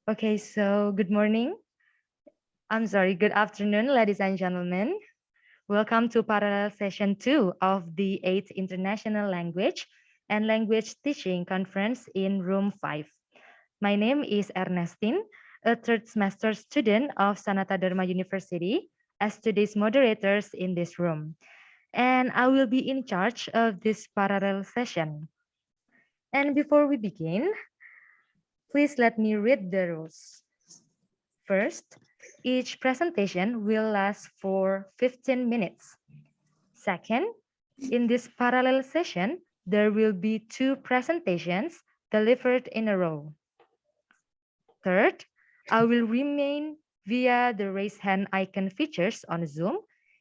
Okay, so good morning. Good afternoon, ladies and gentlemen. Welcome to parallel session 2 of the 8th International Language and Language Teaching Conference in room 5. My name is Ernestine, a third semester student of Sanata Dharma University, as today's moderators in this room. And I will be in charge of this parallel session. And before we begin, please let me read the rules. First, each presentation will last for 15 minutes. Second, in this parallel session, there will be 2 presentations delivered in a row. Third, I will remain via the raise hand icon features on Zoom.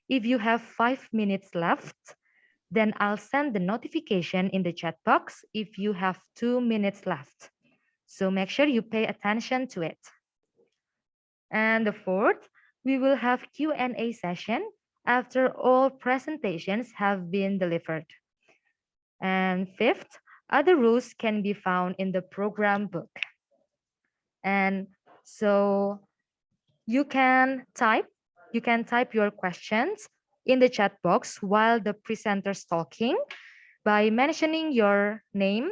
If you have 5 minutes left, then I'll send the notification in the chat box if you have 2 minutes left. So make sure you pay attention to it. And the fourth, we will have Q&A session after all presentations have been delivered. And fifth, other rules can be found in the program book. And so you can type your questions in the chat box while the presenter's talking by mentioning your name,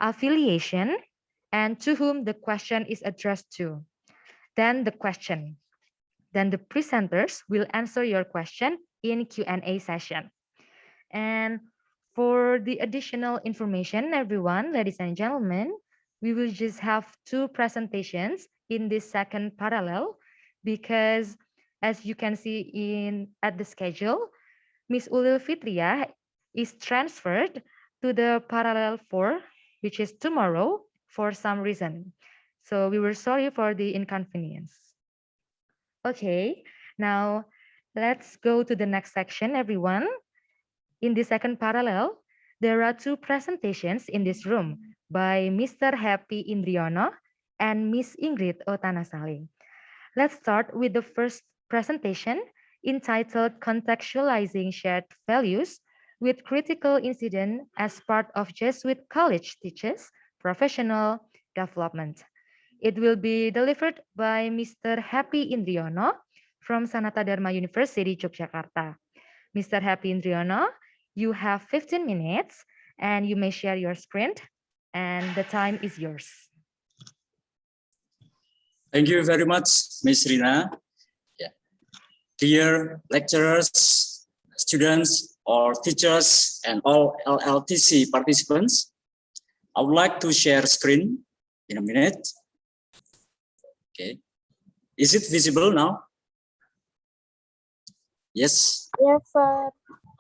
affiliation, and to whom the question is addressed to. Then the presenters will answer your question in Q&A session. And for the additional information, everyone, ladies and gentlemen, we will just have 2 presentations in this second parallel because as you can see at the schedule, Miss Ulil Fitria is transferred to the parallel 4, which is tomorrow for some reason. So we were sorry for the inconvenience. Okay, now let's go to the next section, everyone. In the second parallel, there are 2 presentations in this room by Mr. Happy Indriono and Miss Ingrid Otanasali. Let's start with the first presentation entitled Contextualizing Shared Values with Critical Incident as part of Jesuit College Teachers Professional Development. It will be delivered by Mr. Happy Indriono from Sanata Dharma University, Yogyakarta. Mr. Happy Indriono, you have 15 minutes and you may share your screen and the time is yours. Thank you very much, Ms. Rina. Yeah. Dear lecturers, students, or teachers, and all LLTC participants, I would like to share screen in a minute. Okay. Is it visible now? Yes? Yes, sir.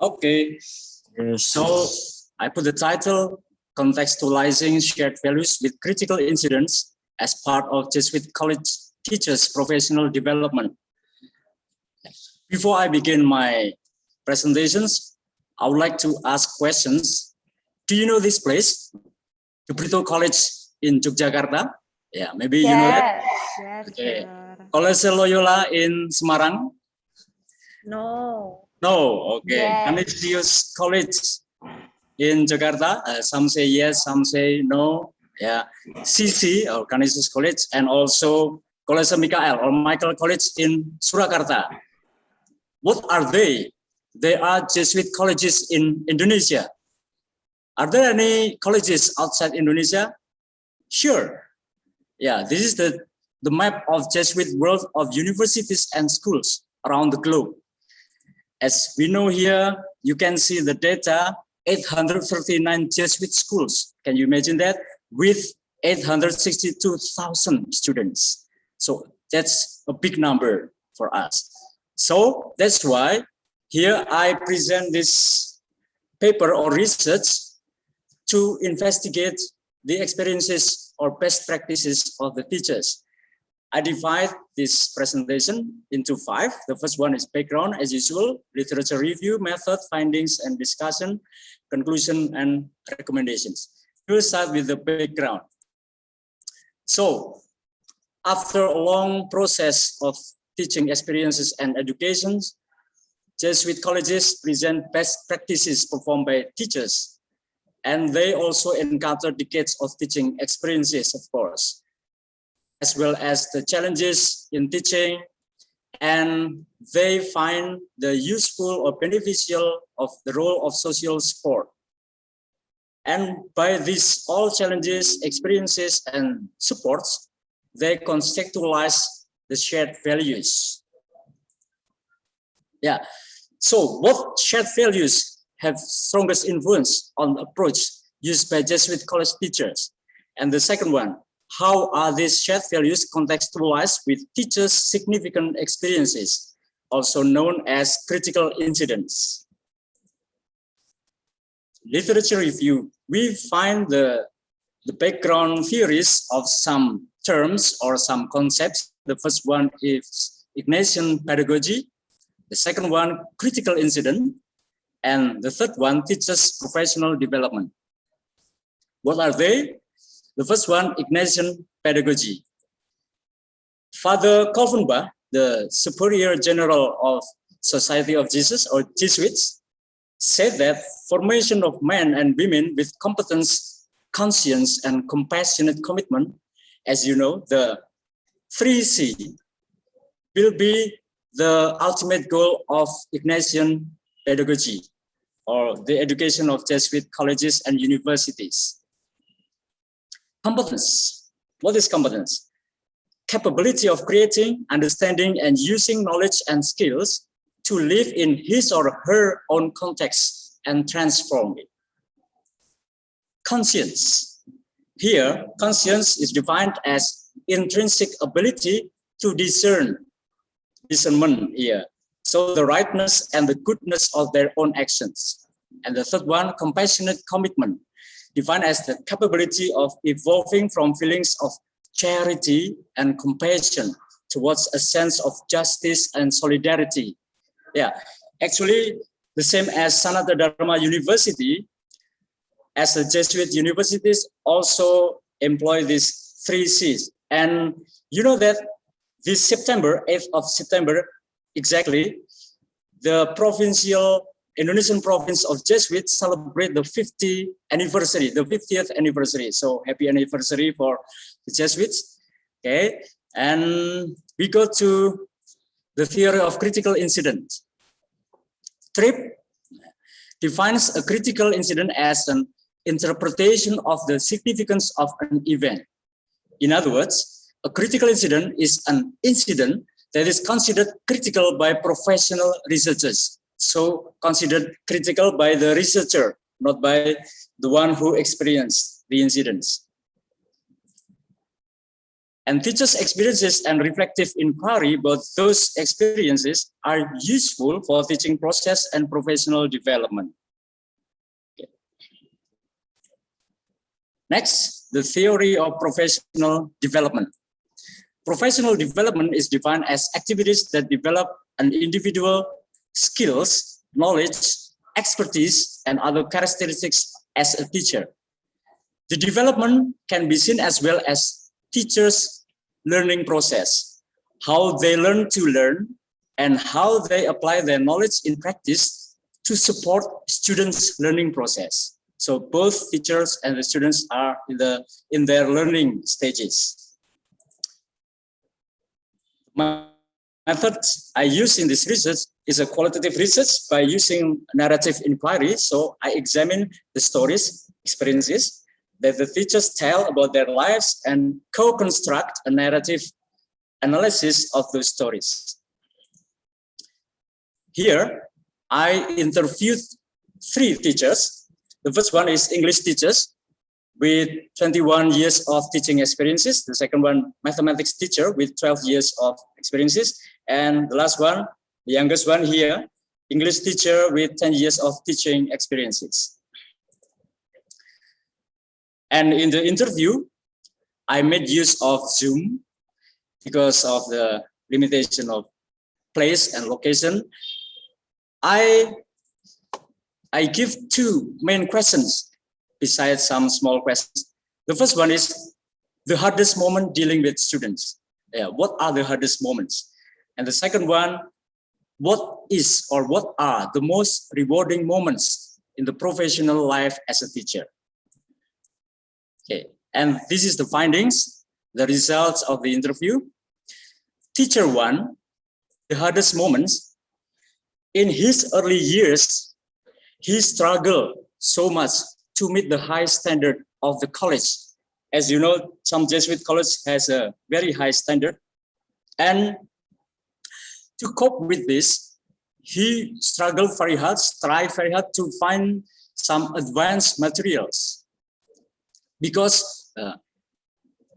Okay. So I put the title, Contextualizing Shared Values with Critical Incidents as part of Jesuit College Teachers Professional Development. Before I begin my presentations, I would like to ask questions. Do you know this place? The Brito College in Yogyakarta? Yeah, maybe you know that. Yes, Okay. sir. College Loyola in Semarang? No. No, okay. Yes. Canisius College in Jakarta? Some say yes, some say no. Yeah, CC or Canisius College, and also College Mikael or Michael College in Surakarta. What are they? They are Jesuit colleges in Indonesia. Are there any colleges outside Indonesia? Sure. Yeah, this is the map of Jesuit world of universities and schools around the globe. As we know here, you can see the data, 839 Jesuit schools. Can you imagine that? With 862,000 students. So that's a big number for us. So that's why here I present this paper or research to investigate the experiences or best practices of the teachers. I divide this presentation into 5. The first one is background, as usual, literature review, method, findings, and discussion, conclusion, and recommendations. We'll start with the background. So, after a long process of teaching experiences and educations, Jesuit colleges present best practices performed by teachers, and they also encounter decades of teaching experiences, of course. as well as the challenges in teaching, and they find the useful or beneficial of the role of social support. And by these all challenges, experiences, and supports, they conceptualize the shared values. Yeah. So what shared values have strongest influence on the approach used by Jesuit college teachers? And the second one, how are these shared values contextualized with teachers' significant experiences, also known as critical incidents? Literature review, we find the background theories of some terms or some concepts. The first one is Ignatian pedagogy. The second one, critical incident. And the third one, teachers' professional development. What are they? The first one, Ignatian pedagogy. Father Kalvenbach, the Superior General of Society of Jesus or Jesuits, said that formation of men and women with competence, conscience, and compassionate commitment, as you know, the 3C, will be the ultimate goal of Ignatian pedagogy, or the education of Jesuit colleges and universities. Competence. What is competence? Capability of creating, understanding, and using knowledge and skills to live in his or her own context and transform it. Conscience. Here, conscience is defined as intrinsic ability to discernment here. So the rightness and the goodness of their own actions. And the third one, compassionate commitment, defined as the capability of evolving from feelings of charity and compassion towards a sense of justice and solidarity. Yeah, actually the same as Sanata Dharma University, as the Jesuit universities also employ these 3 C's. And you know that this September, 8th of September, exactly, the Indonesian province of Jesuits celebrate the 50th anniversary. So happy anniversary for the Jesuits. Okay, and we go to the theory of critical incident. Tripp defines a critical incident as an interpretation of the significance of an event. In other words, a critical incident is an incident that is considered critical by professional researchers. So considered critical by the researcher, not by the one who experienced the incidents. And teachers' experiences and reflective inquiry about those experiences are useful for teaching process and professional development. Okay. Next, the theory of professional development. Professional development is defined as activities that develop an individual skills, knowledge, expertise, and other characteristics as a teacher. The development can be seen as well as teachers' learning process, how they learn to learn, and how they apply their knowledge in practice to support students' learning process. So both teachers and the students are in their learning stages. My method I use in this research is a qualitative research by using narrative inquiry. So I examine the stories, experiences that the teachers tell about their lives and co-construct a narrative analysis of those stories. Here, I interviewed 3 teachers. The first one is English teachers with 21 years of teaching experiences. The second one, mathematics teacher with 12 years of experiences. And the last one, the youngest one here, English teacher with 10 years of teaching experiences. And in the interview, I made use of Zoom because of the limitation of place and location. I give 2 main questions besides some small questions. The first one is the hardest moment dealing with students. Yeah, what are the hardest moments? And the second one, what is or what are the most rewarding moments in the professional life as a teacher? Okay, and this is the findings. the results of the interview. Teacher 1, the hardest moments. In his early years, he struggled so much to meet the high standard of the college. As you know, some Jesuit college has a very high standard. And to cope with this, he struggled very hard, tried very hard to find some advanced materials. Because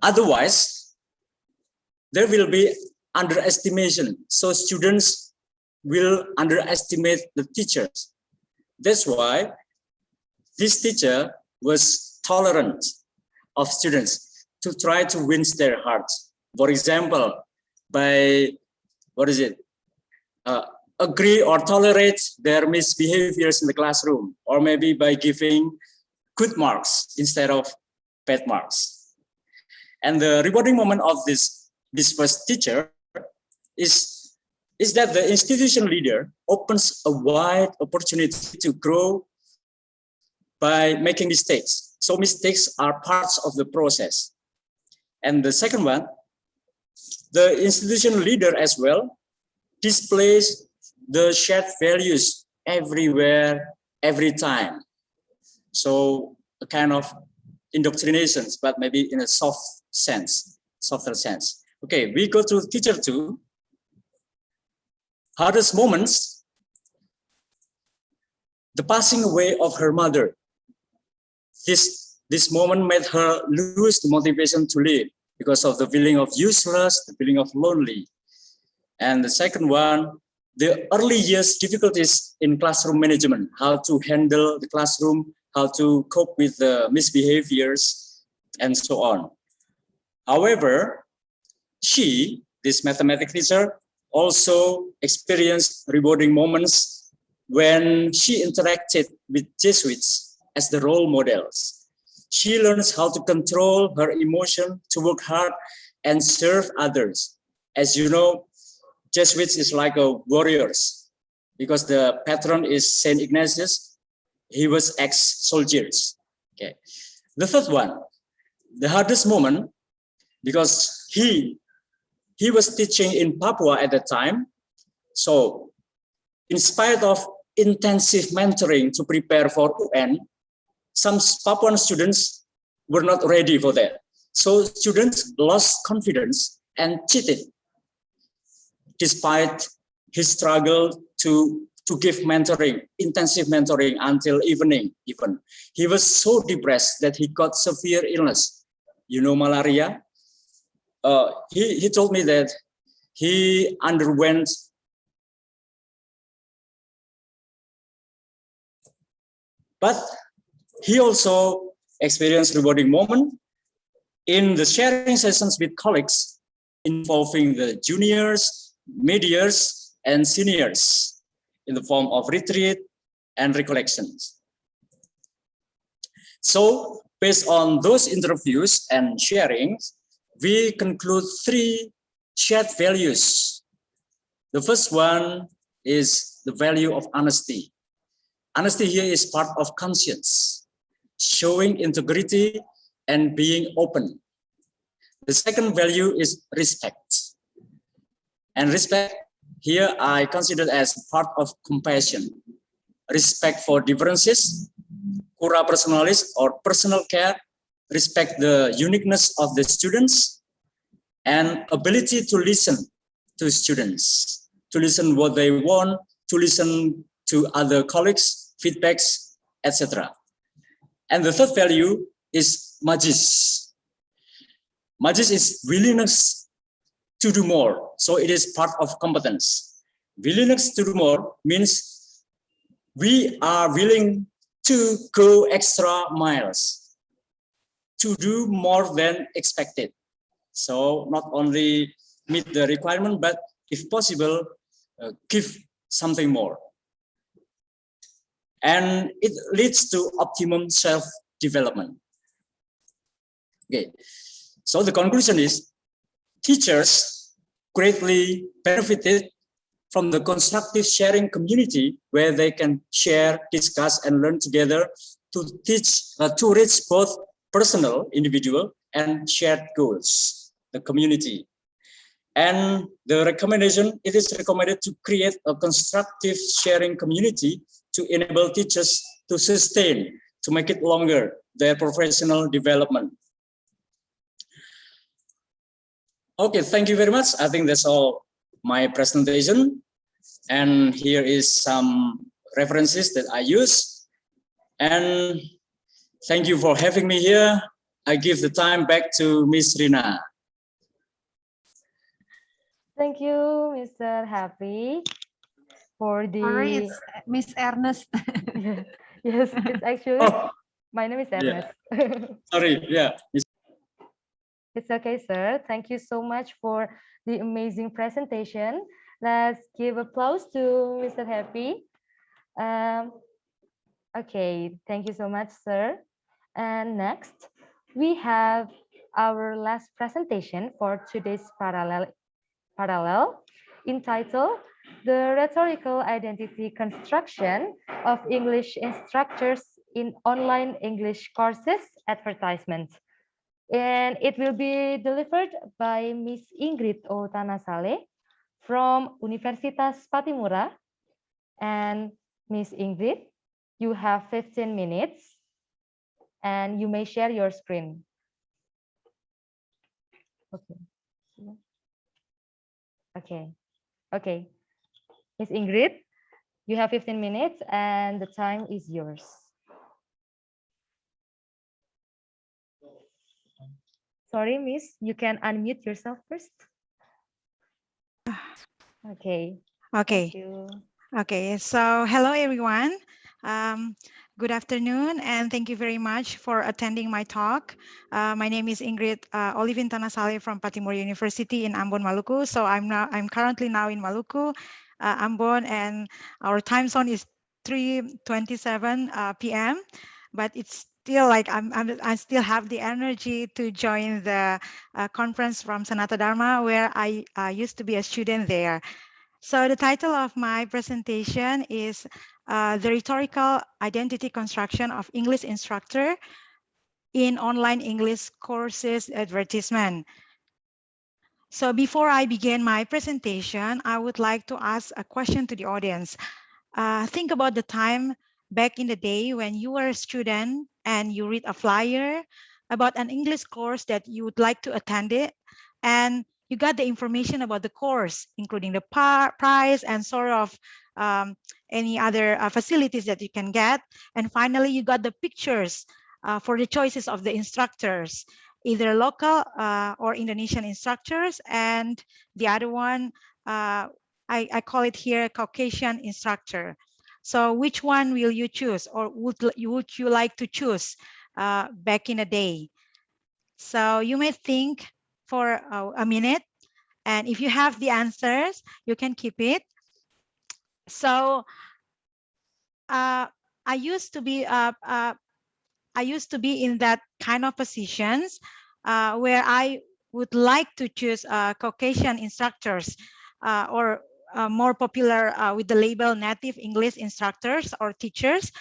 otherwise, there will be underestimation. So students will underestimate the teachers. That's why this teacher was tolerant of students to try to win their hearts. For example, by, agree or tolerate their misbehaviors in the classroom, or maybe by giving good marks instead of bad marks. And the rewarding moment of this first teacher is that the institution leader opens a wide opportunity to grow by making mistakes. So mistakes are parts of the process. And the second one, the institution leader as well displays the shared values everywhere, every time. So a kind of indoctrinations, but maybe in a softer sense. Okay, we go to teacher 2. Hardest moments, the passing away of her mother. This moment made her lose the motivation to live because of the feeling of useless, the feeling of lonely. And the second one, the early years difficulties in classroom management, how to handle the classroom, how to cope with the misbehaviors, and so on. However, this mathematics teacher, also experienced rewarding moments when she interacted with Jesuits as the role models. She learns how to control her emotion, to work hard and serve others. As you know, Jesuits is like a warriors, because the patron is Saint Ignatius. He was ex-soldiers. Okay. The third one, the hardest moment, because he was teaching in Papua at the time. So in spite of intensive mentoring to prepare for UN, some Papuan students were not ready for that. So students lost confidence and cheated, despite his struggle to give mentoring, intensive mentoring until evening even. He was so depressed that he got severe illness, malaria. He told me that he underwent but he also experienced rewarding moment in the sharing sessions with colleagues involving the juniors, mid-years, and seniors in the form of retreat and recollections. So based on those interviews and sharings, we conclude 3 shared values. The first one is the value of honesty. Honesty here is part of conscience, showing integrity and being open. The second value is respect. And respect here I consider as part of compassion. Respect for differences, cura personalis or personal care, respect the uniqueness of the students, and ability to listen to students, to listen what they want, to listen to other colleagues, feedbacks, etc. And the third value is magis. Magis is willingness to do more. So it is part of competence. Willingness to do more means we are willing to go extra miles, to do more than expected. So not only meet the requirement, but if possible, give something more. And it leads to optimum self-development. Okay, so the conclusion is teachers greatly benefited from the constructive sharing community where they can share, discuss, and learn together to reach both personal, individual, and shared goals. the community. And the recommendation, it is recommended to create a constructive sharing community to enable teachers to sustain, to make it longer, their professional development. Okay, thank you very much. I think that's all my presentation. And here is some references that I use. And thank you for having me here. I give the time back to Miss Rina. Thank you, Mr. Happy, for the. Sorry, it's Miss Ernest. Yes, it's actually Oh, my name is yeah. Ernest. Sorry, yeah. It's okay, sir. Thank you so much for the amazing presentation. Let's give applause to Mr. Happy. Okay, thank you so much, sir. And next, we have our last presentation for today's parallel entitled The Rhetorical Identity Construction of English Instructors in Online English Courses Advertisement. And it will be delivered by Miss Ingrid O. Tanasale from Universitas Patimura. And Miss Ingrid, you have 15 minutes and you may share your screen. Okay. Okay. Okay. Miss Ingrid, you have 15 minutes and the time is yours. Sorry, Miss, you can unmute yourself first. Okay. Okay. Thank you. Okay. So hello, everyone. Good afternoon, and thank you very much for attending my talk. My name is Ingrid Olivin Tanasale from Patimura University in Ambon, Maluku. So I'm currently now in Maluku, Ambon, and our time zone is 3:27 p.m. But it's still like I still have the energy to join the conference from Sanata Dharma, where I used to be a student there. So the title of my presentation is The Rhetorical Identity Construction of English Instructor in Online English Courses Advertisement. So before I begin my presentation, I would like to ask a question to the audience. Think about the time back in the day when you were a student and you read a flyer about an English course that you would like to attend it, and you got the information about the course, including the price and sort of any other facilities that you can get. And finally, you got the pictures for the choices of the instructors, either local or Indonesian instructors, and the other one, I call it here Caucasian instructor. So which one will you choose, or would you like to choose back in the day? So you may think for a minute, and if you have the answers, you can keep it. So I used to be in that kind of positions where I would like to choose Caucasian instructors or more popular with the label native English instructors or teachers,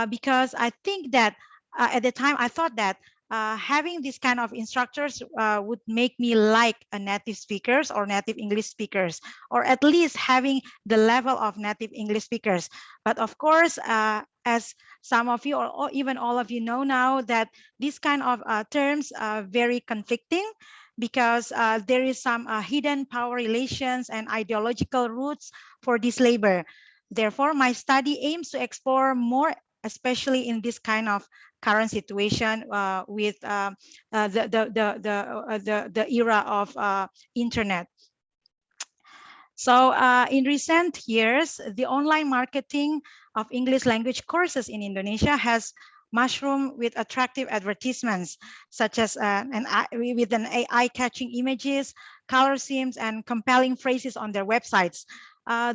because I think that at the time I thought that having this kind of instructors would make me like a native speakers or native English speakers, or at least having the level of native English speakers. But of course, as some of you or even all of you know now, that these kind of terms are very conflicting, because there is some hidden power relations and ideological roots for this labor. Therefore, my study aims to explore more, especially in this kind of current situation with the era of internet. So in recent years, the online marketing of English language courses in Indonesia has mushroomed with attractive advertisements, such as with an eye-catching images, color schemes, and compelling phrases on their websites.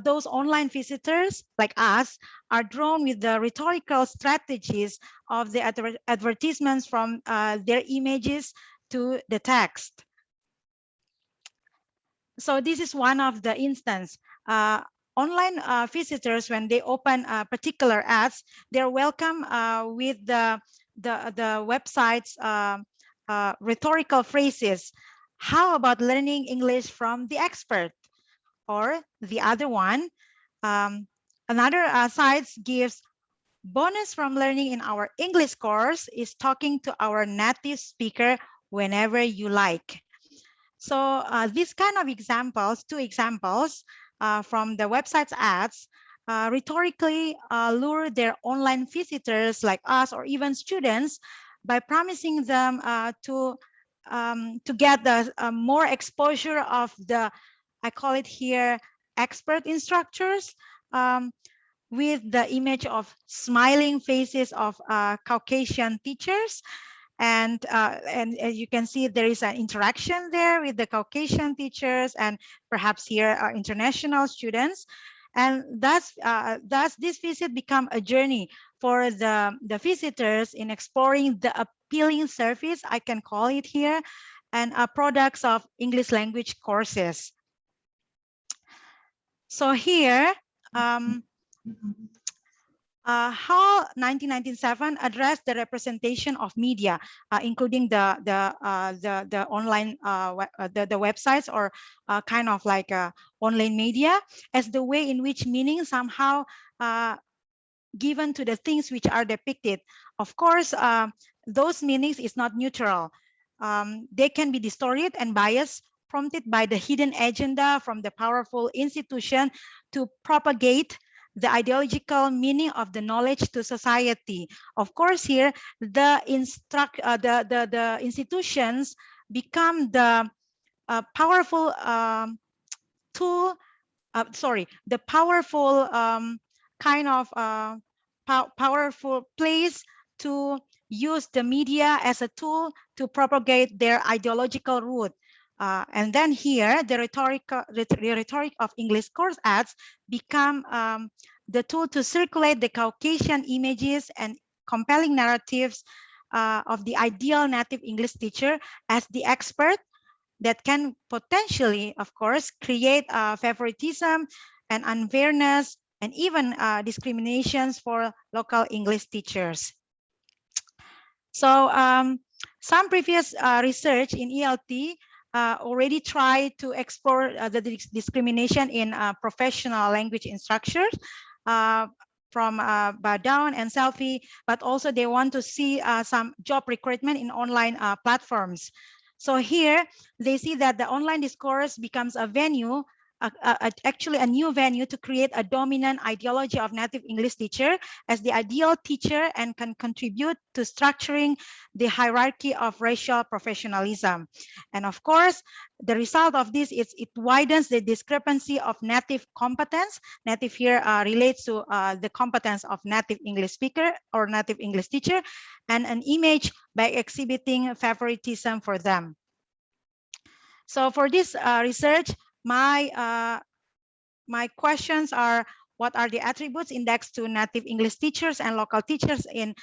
Those online visitors, like us, are drawn with the rhetorical strategies of the advertisements, from their images to the text. So this is one of the instance. Online visitors, when they open particular ads, they're welcome with the website's rhetorical phrases. How about learning English from the expert? Or the other one, another sites gives bonus from learning in our English course is talking to our native speaker whenever you like. So these kind of examples, two examples from the website's ads, rhetorically lure their online visitors like us or even students by promising them to get the more exposure of the, I call it here, expert instructors, with the image of smiling faces of Caucasian teachers. And as you can see, there is an interaction there with the Caucasian teachers and perhaps here are international students. And thus this visit become a journey for the visitors in exploring the appealing service, I can call it here, and products of English language courses. So here, how 1997 addressed the representation of media, including the online the websites or kind of like online media as the way in which meaning somehow given to the things which are depicted. Of course, those meanings is not neutral. They can be distorted and biased, prompted by the hidden agenda from the powerful institution to propagate the ideological meaning of the knowledge to society. Of course, here the institutions become the powerful tool. The powerful kind of powerful place to use the media as a tool to propagate their ideological route. And then here, the rhetoric of English course ads become the tool to circulate the Caucasian images and compelling narratives of the ideal native English teacher as the expert that can potentially, of course, create favoritism and unfairness and even discriminations for local English teachers. So some previous research in ELT already tried to explore the discrimination in professional language instructors from Badown and Selfie, but also they want to see some job recruitment in online platforms. So here they see that the online discourse becomes a venue, actually a new venue to create a dominant ideology of native English teacher as the ideal teacher and can contribute to structuring the hierarchy of racial professionalism. And of course, the result of this is it widens the discrepancy of native competence. Native here relates to the competence of native English speaker or native English teacher, and an image by exhibiting favoritism for them. So for this research, my questions are: what are the attributes indexed to native English teachers and local teachers in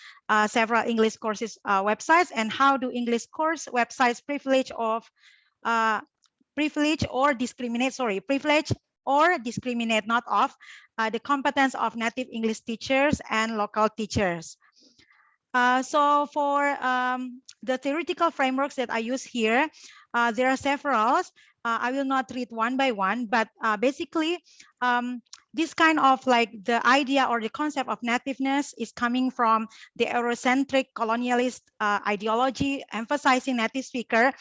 several English courses websites, and how do English course websites privilege or discriminate not of the competence of native English teachers and local teachers? So for the theoretical frameworks that I use here, there are several. I will not read one by one, but basically this kind of like the idea or the concept of nativeness is coming from the Eurocentric colonialist ideology, emphasizing native speaker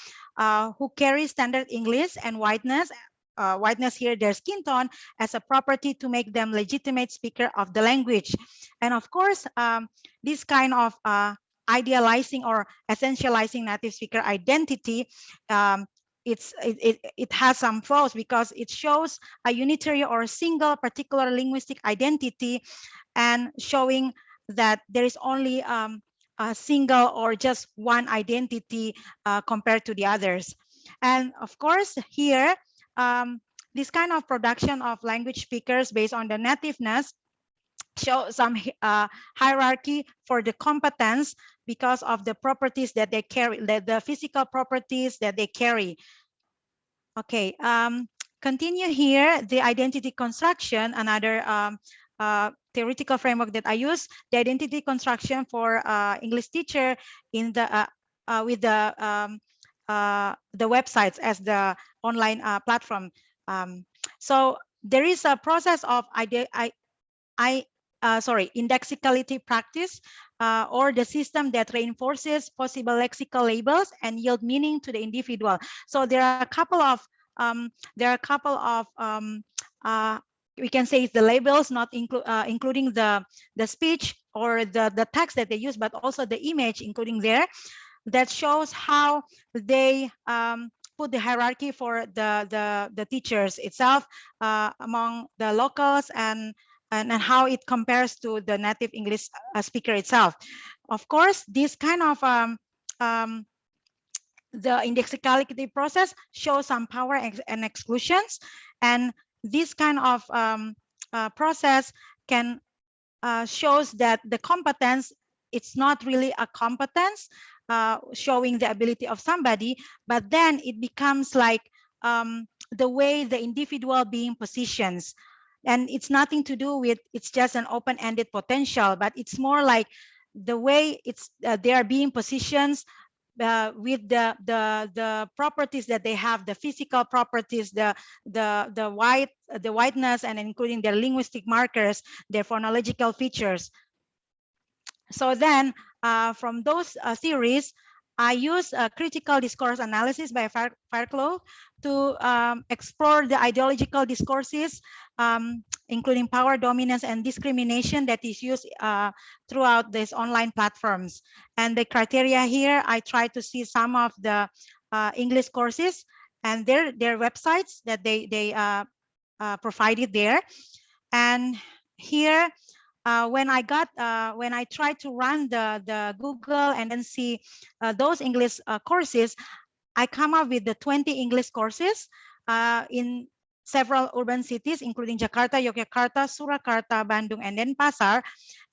who carry standard English and whiteness here, their skin tone, as a property to make them legitimate speaker of the language. And of course, this kind of idealizing or essentializing native speaker identity, it has some flaws because it shows a unitary or a single particular linguistic identity and showing that there is only a single or just one identity compared to the others. And of course, here, this kind of production of language speakers based on the nativeness show some hierarchy for the competence because of the properties that they carry, the physical properties that they carry. Okay, continue here, the identity construction, another theoretical framework that I use, the identity construction for English teacher in the with the the websites as the online platform. So there is a process of indexicality practice, or the system that reinforces possible lexical labels and yield meaning to the individual. So there are a couple of we can say it's the labels, not including the speech or the text that they use, but also the image including there, that shows how they put the hierarchy for the teachers itself among the locals, and how it compares to the native English speaker itself. Of course, this kind of the indexicality process shows some power and exclusions, and this kind of process can shows that the competence, it's not really a competence showing the ability of somebody, but then it becomes like the way the individual being positions. And it's nothing to do with, it's just an open-ended potential, but it's more like the way it's they are being positioned with the properties that they have, the physical properties, the whiteness, and including their linguistic markers, their phonological features. So then from those theories, I use critical discourse analysis by Fairclough to explore the ideological discourses, including power, dominance, and discrimination that is used throughout these online platforms. And the criteria here, I try to see some of the English courses and their websites that they provided there. And here, when I tried to run the Google and then see those English courses, I come up with the 20 English courses in several urban cities, including Jakarta, Yogyakarta, Surakarta, Bandung, and Denpasar.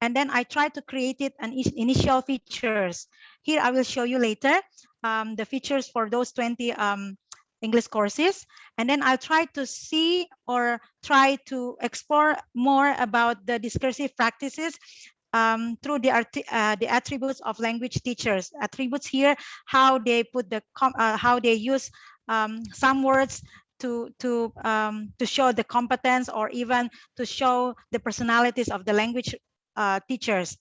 And then I try to create it an initial features. Here I will show you later the features for those 20 English courses. And then I'll try to see or try to explore more about the discursive practices through the attributes of language teachers. Attributes here, how they put how they use some words to show the competence, or even to show the personalities of the language teachers.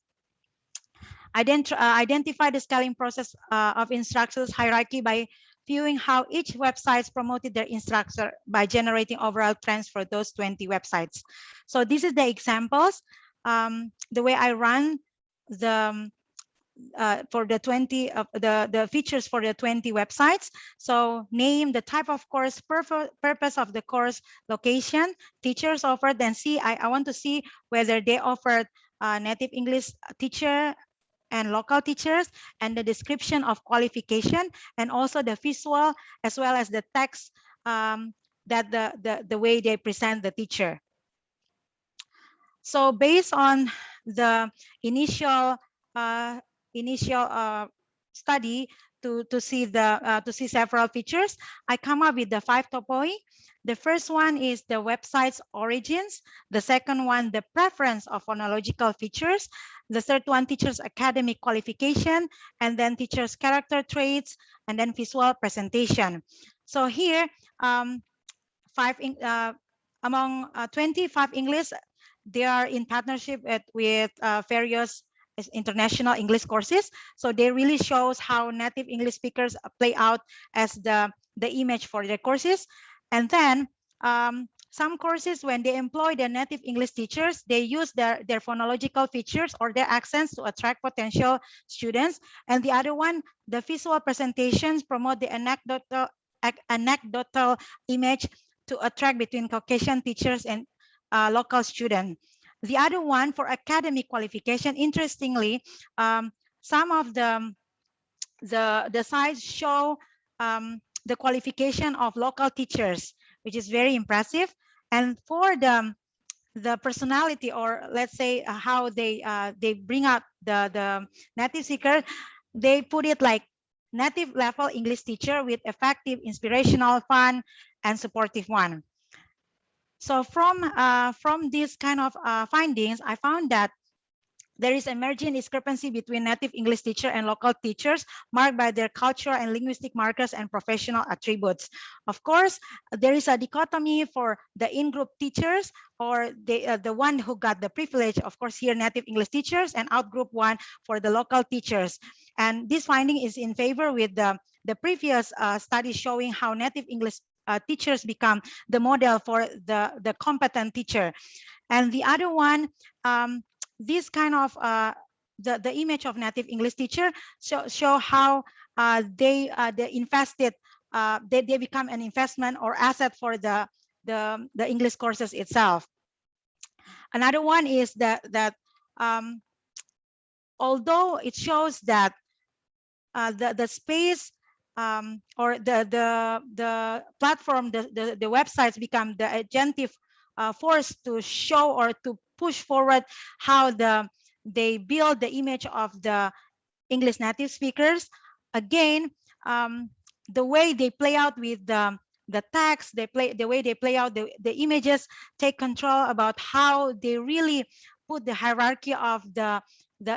Identify the scaling process of instructors hierarchy by viewing how each website promoted their instructor by generating overall trends for those 20 websites. So this is the examples, the way I run the for the 20 the features for the 20 websites. So name, the type of course, purpose of the course, location, teachers offered, then see, I want to see whether they offered native English teacher and local teachers, and the description of qualification, and also the visual as well as the text, that the way they present the teacher. So based on the initial study to see several features, I come up with the 5 topoi. The first one is the website's origins. The second one, the preference of phonological features. The third one, teacher's academic qualification, and then teacher's character traits, and then visual presentation. So here, among 25 English, they are in partnership with various international English courses. So they really shows how native English speakers play out as the image for their courses. And then some courses, when they employ their native English teachers, they use their phonological features or their accents to attract potential students. And the other one, the visual presentations promote the anecdotal image to attract between Caucasian teachers and local students. The other one, for academic qualification, interestingly, some of the sites show the qualification of local teachers, which is very impressive. And for the personality, or let's say how they bring out the native speaker, they put it like native level English teacher with effective, inspirational, fun, and supportive one. So from these kind of findings, I found that there is emerging discrepancy between native English teacher and local teachers marked by their cultural and linguistic markers and professional attributes. Of course, there is a dichotomy for the in-group teachers, or the one who got the privilege, of course, here native English teachers, and out-group one for the local teachers. And this finding is in favor with the previous study showing how native English teachers become the model for the competent teacher. And the other one, this kind of the image of native English teacher show how they invested, they become an investment or asset for the English courses itself. Another one is that although it shows that the space or the platform, the websites become the agentive force to show or to push forward how they build the image of the English native speakers. Again, the way they play out with the text, the way they play out the images, take control about how they really put the hierarchy of the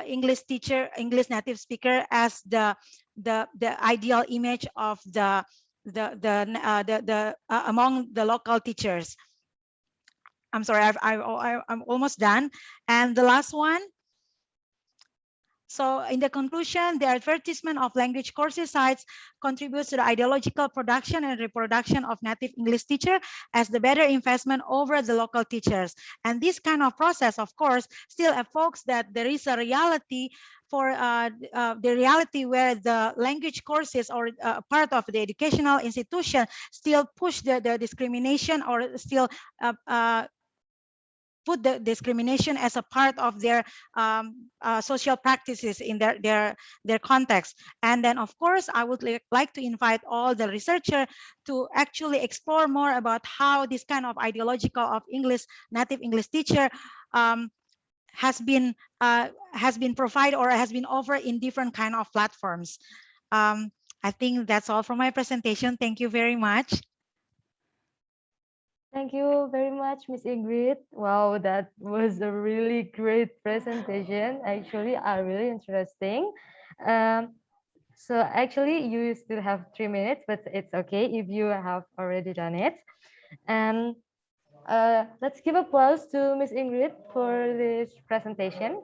English teacher, English native speaker as the ideal image of the among the local teachers. I'm sorry, I'm almost done. And the last one. So in the conclusion, the advertisement of language courses sites contributes to the ideological production and reproduction of native English teacher as the better investment over the local teachers. And this kind of process, of course, still evokes that there is a reality for the reality where the language courses or part of the educational institution still push the discrimination, or still put the discrimination as a part of their social practices in their context. And then, of course, I would like to invite all the researchers to actually explore more about how this kind of ideological of English, native English teacher has been provided or has been offered in different kind of platforms. I think that's all from my presentation. Thank you very much. Thank you very much, Miss Ingrid. Wow, that was a really great presentation. Actually, really interesting. So actually, you still have 3 minutes, but it's okay if you have already done it. And let's give applause to Miss Ingrid for this presentation.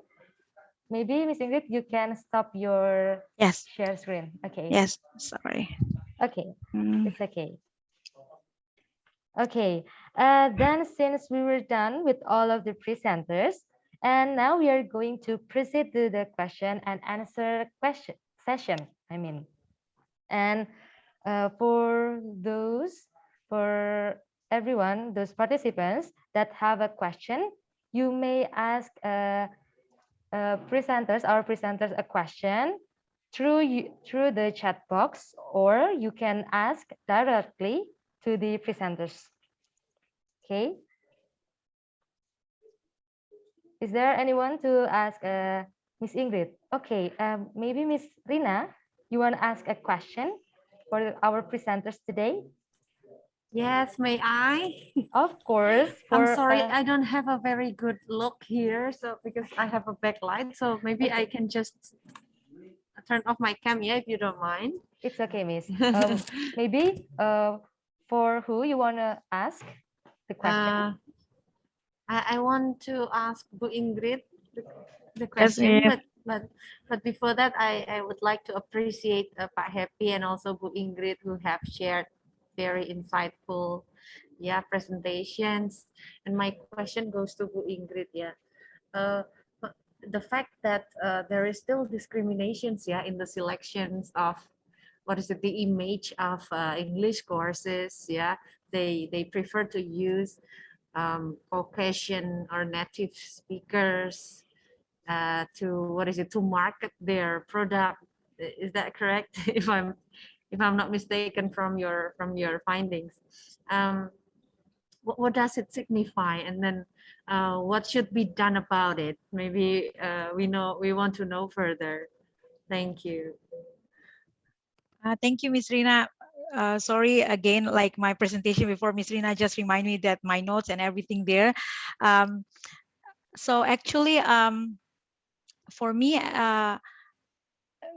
Maybe Miss Ingrid, you can stop your share screen. Okay. Yes, sorry. Okay, it's okay. Okay, then since we were done with all of the presenters, and now we are going to proceed to the question and answer session. And for everyone, those participants that have a question, you may ask our presenters a question through the chat box, or you can ask directly to the presenters. Okay. Is there anyone to ask Miss Ingrid? Okay, maybe Miss Rina, you want to ask a question for our presenters today? Yes, may I? Of course. I'm sorry, I don't have a very good look here, so because I have a backlight, so maybe I can just turn off my camera if you don't mind. It's okay, Miss. Maybe for who you want to ask the question? I want to ask Bu Ingrid the question, but before that, I would like to appreciate Pak Happy and also Bu Ingrid, who have shared very insightful presentations. And my question goes to Bu Ingrid. The fact that there is still discriminations in the selections of the image of English courses. They prefer to use Caucasian or native speakers to market their product. Is that correct? if I'm not mistaken from your findings. What does it signify, and then what should be done about it? Maybe we want to know further. Thank you. Thank you, Ms. Rina. Sorry again, like my presentation before, Ms. Rina just remind me that my notes and everything there. So actually, for me,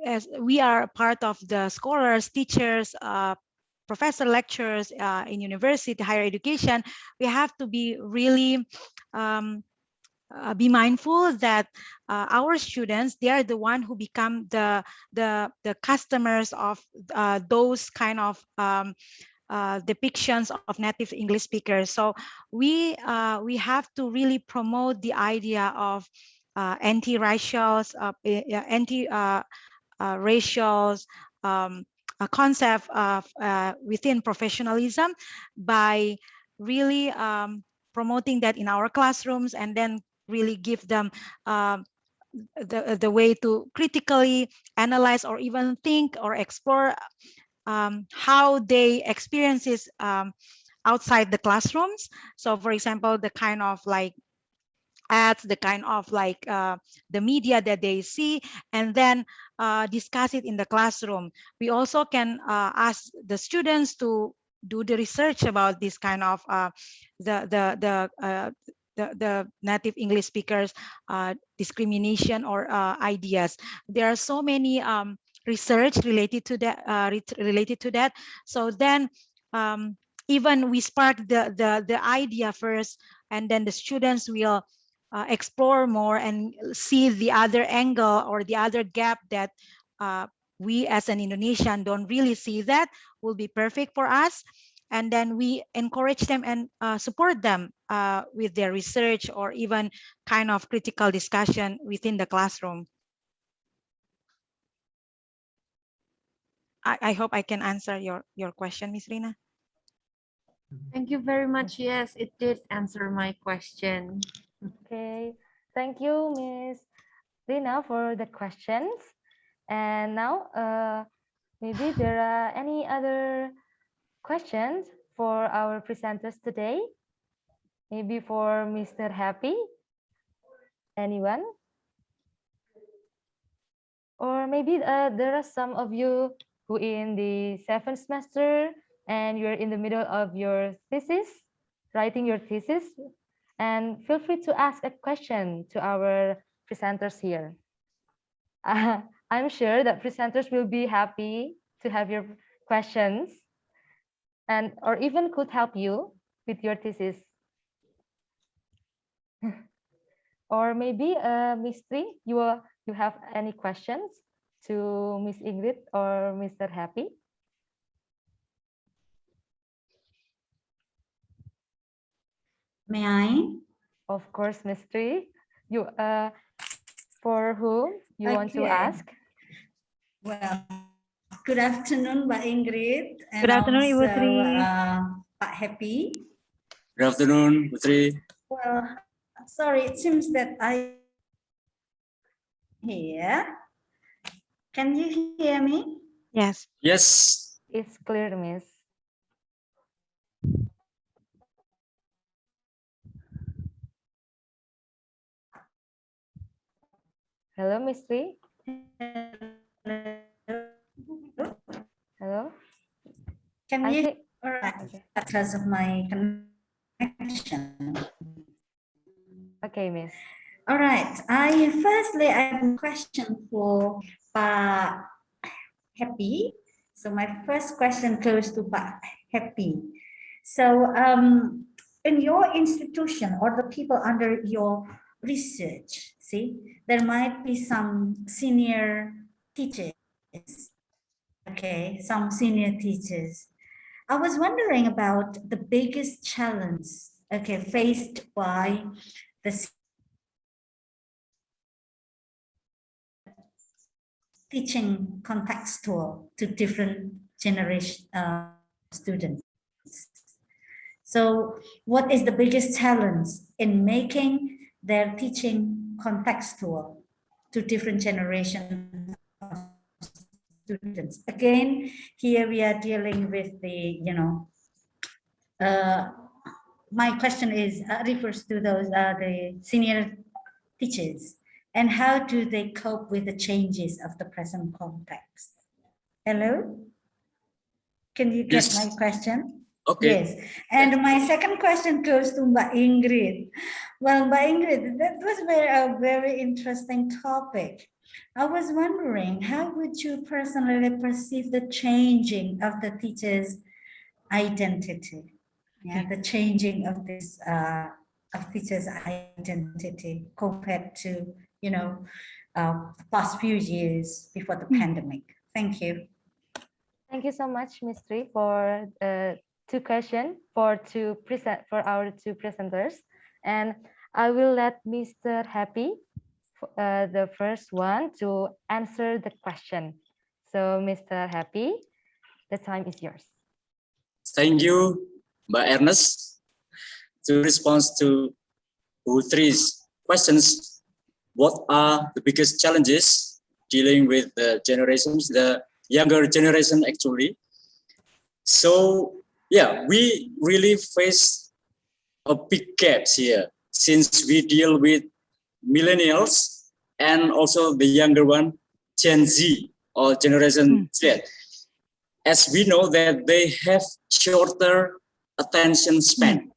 as we are part of the scholars, teachers, professor, lecturers in university, higher education, we have to be really be mindful that our students, they are the one who become the customers of those kind of depictions of native English speakers. So we have to really promote the idea of anti-racials, racials a concept of within professionalism by really promoting that in our classrooms, and then really give them the way to critically analyze or even think or explore how they experiences outside the classrooms. So for example, the kind of like ads, the kind of like the media that they see, and then discuss it in the classroom. We also can ask the students to do the research about this kind of the native English speakers discrimination or ideas. There are so many research related to that. So then even we spark the idea first, and then the students will explore more and see the other angle or the other gap that we as an Indonesian don't really see that will be perfect for us. And then we encourage them and support them with their research or even kind of critical discussion within the classroom. I hope I can answer your question, Ms. Rina. Thank you very much. Yes, it did answer my question. Okay, thank you, Miss Rina, for the questions. And now, maybe there are any other questions for our presenters today? Maybe for Mr. Happy? Anyone? Or maybe there are some of you who in the 7th semester and you're in the middle of your thesis, writing your thesis, and feel free to ask a question to our presenters here. I'm sure that presenters will be happy to have your questions and or even could help you with your thesis. Or maybe Miss Tri, you have any questions to Miss Ingrid or Mr. Happy? May I? Of course, Miss Tri. You for whom you want to Okay. ask? Well, good afternoon, Mbak Ingrid. And Good afternoon, Ibu also, Tri. Pak Happy. Good afternoon, Putri. Well, sorry, it seems that I here. Can you hear me? Yes. Yes. It's clear, Miss. Hello, Miss Tri. Hello. Can I you? think- All right, okay. because of my connection. Okay, Miss. All right. Firstly, I have a question for Pak Happy. So my first question goes to Pak Happy. So in your institution or the people under your research, see, there might be some senior teachers. Okay, some senior teachers. I was wondering about the biggest challenge, okay, faced by the teaching contextual to different generation students. So what is the biggest challenge in making their teaching contextual to different generations of students? Again, here we are dealing with the, my question is refers to those the senior teachers, and how do they cope with the changes of the present context? Hello? Can you get Yes. my question? Okay. Yes. And my second question goes to Mbak Ingrid. Well, Mbak Ingrid, that was a very interesting topic. I was wondering, how would you personally perceive the changing of the teacher's identity? Yeah, the changing of this of teacher's identity compared to, you know, past few years before the pandemic. Thank you. Thank you so much, Ms. Tri, for two questions for our two presenters. And I will let Mr. Happy, the first one, to answer the question. So, Mr. Happy, the time is yours. Thank you, Mbak Ernest. To respond to Putri's questions, what are the biggest challenges dealing with the generations, the younger generation actually? So yeah, we really face a big gaps here since we deal with millennials and also the younger one, Gen Z or Generation Z. As we know that they have shorter attention span.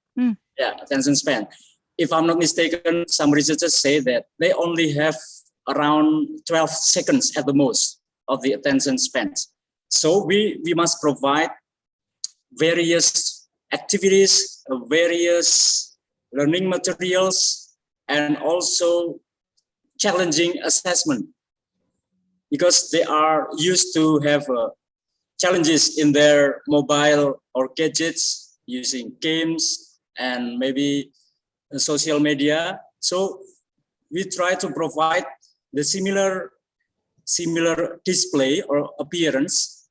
Yeah, attention span. If I'm not mistaken, some researchers say that they only have around 12 seconds at the most of the attention spans. So we must provide various activities, various learning materials, and also challenging assessment, because they are used to have challenges in their mobile or gadgets using games and maybe social media. So we try to provide the similar display or appearance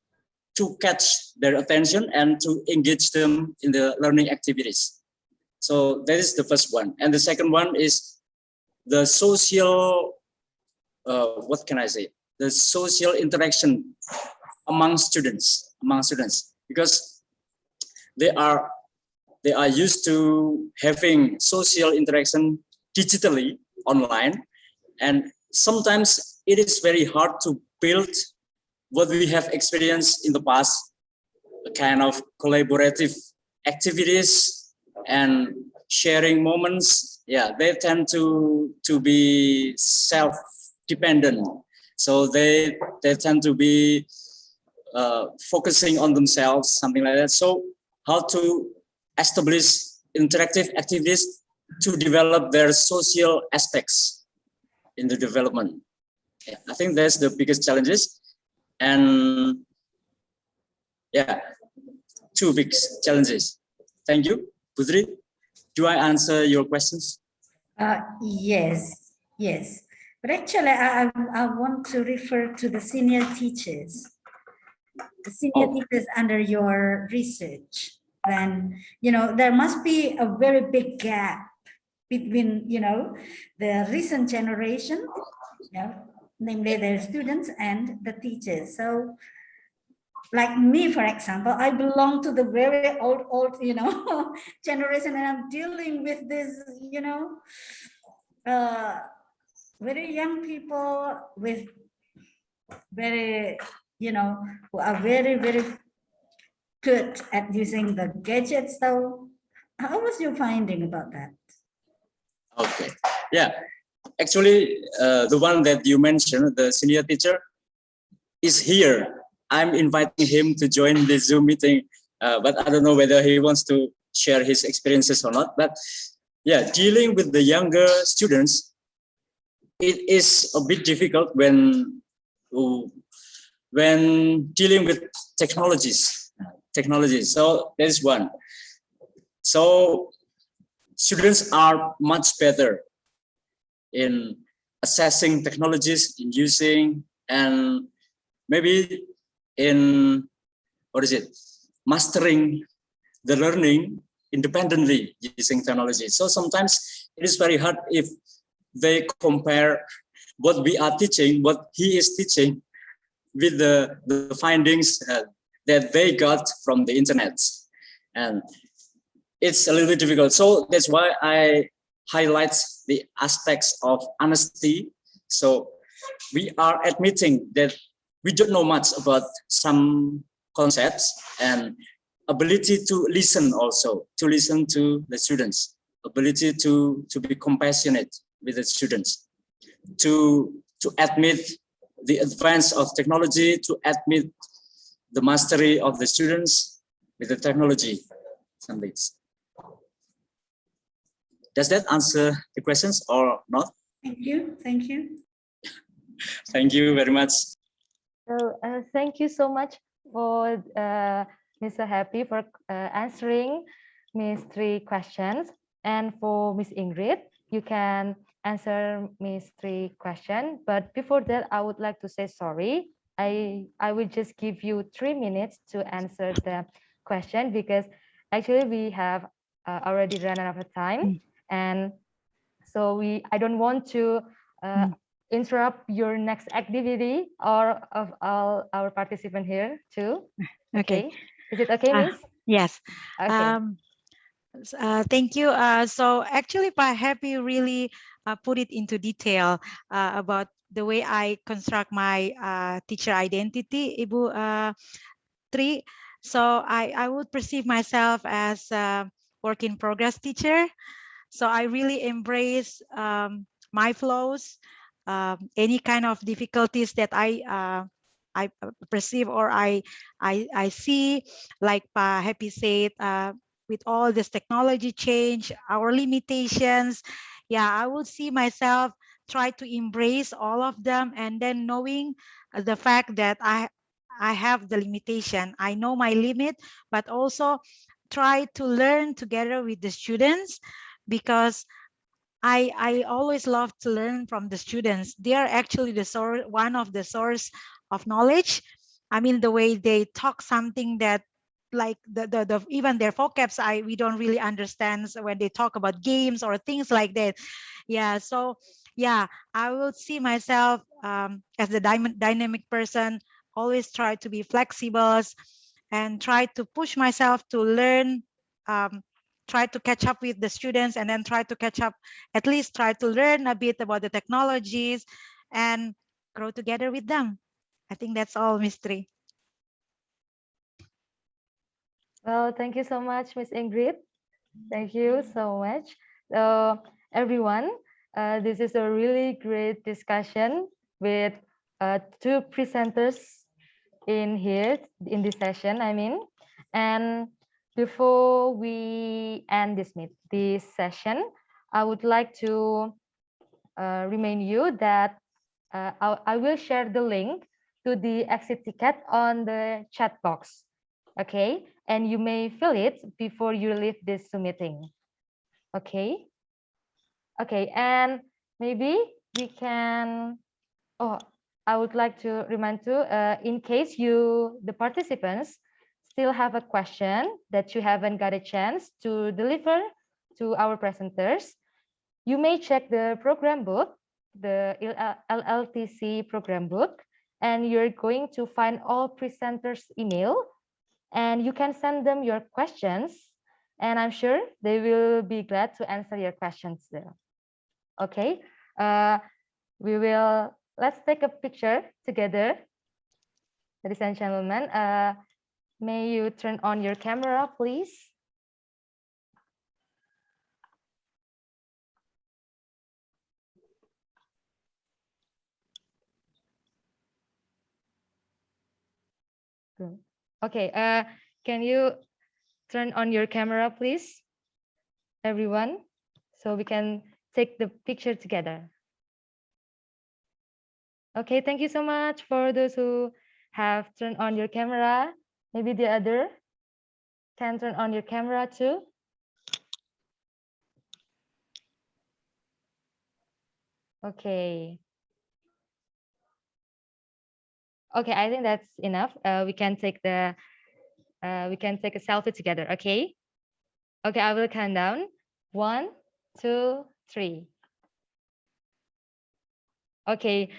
to catch their attention and to engage them in the learning activities. So that is the first one. And the second one is the social, what can I say? The social interaction among students, because they are used to having social interaction digitally online, and sometimes it is very hard to build what we have experienced in the past, a kind of collaborative activities and sharing moments. Yeah, they tend to be self-dependent, so they tend to be focusing on themselves, something like that. So how to establish interactive activities to develop their social aspects in the development. Yeah, I think that's the biggest challenges. And yeah, two big challenges. Thank you. Putri, do I answer your questions? Yes. But actually, I want to refer to the senior teachers. The senior teachers under your research. Then, there must be a very big gap between, the recent generation, namely their students and the teachers. So like me, for example, I belong to the very old, generation, and I'm dealing with this, very young people with very, who are very, very good at using the gadgets. So how was your finding about that? Okay, yeah. Actually, the one that you mentioned, the senior teacher, is here. I'm inviting him to join the Zoom meeting, but I don't know whether he wants to share his experiences or not. But yeah, dealing with the younger students, it is a bit difficult when dealing with technologies. So there's one. So students are much better in assessing technologies, in using, and maybe in, mastering the learning independently using technology. So sometimes it is very hard if they compare what we are teaching, what he is teaching, with the findings that they got from the internet. And it's a little bit difficult. So that's why I highlight the aspects of honesty. So we are admitting that we don't know much about some concepts, and ability to listen also, to listen to the students, ability to be compassionate with the students, to admit the advance of technology, to admit the mastery of the students with the technology. Some things. Does that answer the questions or not? Thank you. Thank you. Thank you very much. So thank you so much for Mr. Happy for answering Miss 3 questions. And for Miss Ingrid, you can answer Miss 3 questions. But before that, I would like to say sorry. I will just give you 3 minutes to answer the question because actually we have already run out of time. And so I don't want to interrupt your next activity or of all our participants here too. Okay. Is it okay, Miss? Yes. Okay. Thank you. So actually, Pak Happy really put it into detail about the way I construct my teacher identity, Ibu Tri. So I would perceive myself as a work in progress teacher. So I really embrace my flaws, any kind of difficulties that I perceive or I see, like Pa Happy said, with all this technology change, our limitations, yeah, I would see myself try to embrace all of them, and then knowing the fact that I have the limitation, I know my limit, but also try to learn together with the students, because I always love to learn from the students. They are actually the source, one of the source of knowledge. I mean, the way they talk something that, like the even their vocabs, we don't really understand when they talk about games or things like that. Yeah, so yeah, I will see myself as the dynamic person, always try to be flexible and try to push myself to learn, try to catch up with the students, and then try to catch up, at least try to learn a bit about the technologies and grow together with them. I think that's all, Miss Tri. Well, thank you so much, Miss Ingrid. Thank you so much. So everyone, this is a really great discussion with 2 presenters in here in this session, I mean. And before we end this session, I would like to remind you that I will share the link to the exit ticket on the chat box. Okay, and you may fill it before you leave this meeting. Okay. Okay, and maybe we can. Oh, I would like to remind you, in case the participants, still have a question that you haven't got a chance to deliver to our presenters, you may check the program book, the LLTC program book, and you're going to find all presenters' email, and you can send them your questions, and I'm sure they will be glad to answer your questions there. Okay, let's take a picture together. Ladies and gentlemen, may you turn on your camera, please? Okay, can you turn on your camera, please, everyone, so we can take the picture together. Okay, thank you so much for those who have turned on your camera. Maybe the other can turn on your camera too. Okay. Okay, I think that's enough. We can take a selfie together. Okay. Okay, I will count down. 1, 2, 3. Okay.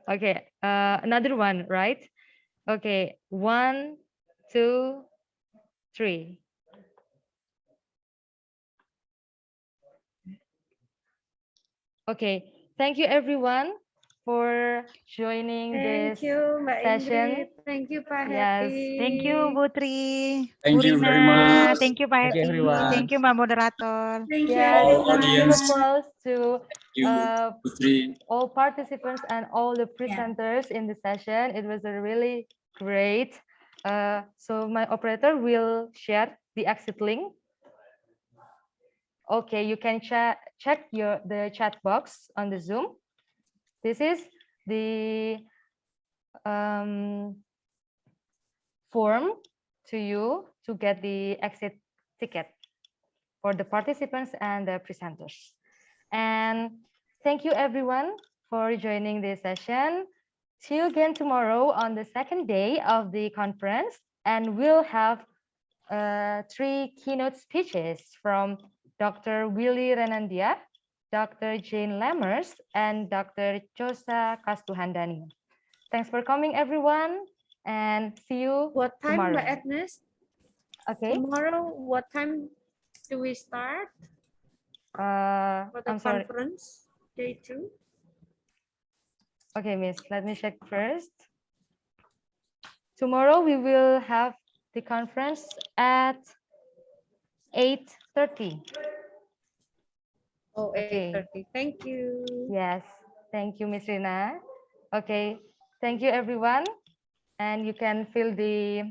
Okay. Another one, right? Okay. 1, 2, 3. Okay. Thank you, everyone, for joining Thank this you, Mbak session. Ingrid. Thank you, Pak Yes. Happy. Thank you, Bu Tri. Thank Bu you very Rina. much. Thank you, Pak Thank you, Happy. everyone. Thank you, Mbak Moderator. Thank you, Yes, All a big audience. applause to Thank you, Putri. all participants and all the presenters in the session. It was a really great. So my operator will share the exit link. Okay, you can check the chat box on the Zoom. This is the form to you to get the exit ticket for the participants and the presenters. And thank you everyone for joining this session. See you again tomorrow on the second day of the conference, and we'll have 3 keynote speeches from Dr. Willy Renandia, Dr. Jane Lammers, and Dr. Chosa Kastuhandani. Thanks for coming, everyone, and see you What time, tomorrow. Mbak Agnes? Okay. Tomorrow, what time do we start for the I'm sorry. conference? Day 2? Okay, Miss, let me check first. Tomorrow we will have the conference at 8:30. Oh, Okay. 8:30. Thank you. Yes, thank you, Miss Rina. Okay, thank you, everyone. And you can fill the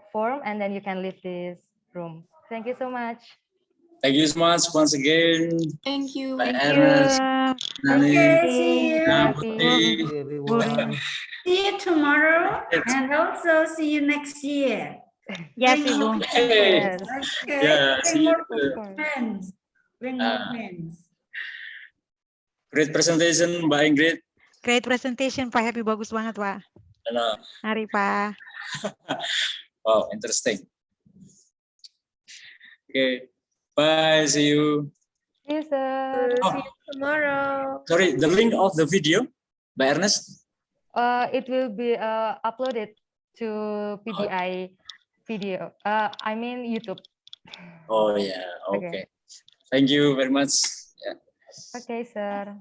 form and then you can leave this room. Thank you so much. Thank you so much once again. Thank you. Pak Thank Ernest, you. Nani, Okay, see you. Nah, Happy. Putri. Thank you, everyone. See you tomorrow and also see you next year. Yes, Bring Ibu. more Hey, Yes, Okay. yeah, Bring see you. more of course. friends. Bring more Ah. friends. Great presentation, Mbak Ingrid. Great presentation, Pak Happy. Bagus banget, Pak. And, Mari, Pak. wow, interesting. Okay, bye. See you. See you, sir. Oh. See you tomorrow. Sorry, the link of the video, Mbak Ernest. It will be uploaded to PBI video. I mean YouTube. Oh yeah, Okay. okay. Thank you very much. Yeah. Okay, sir.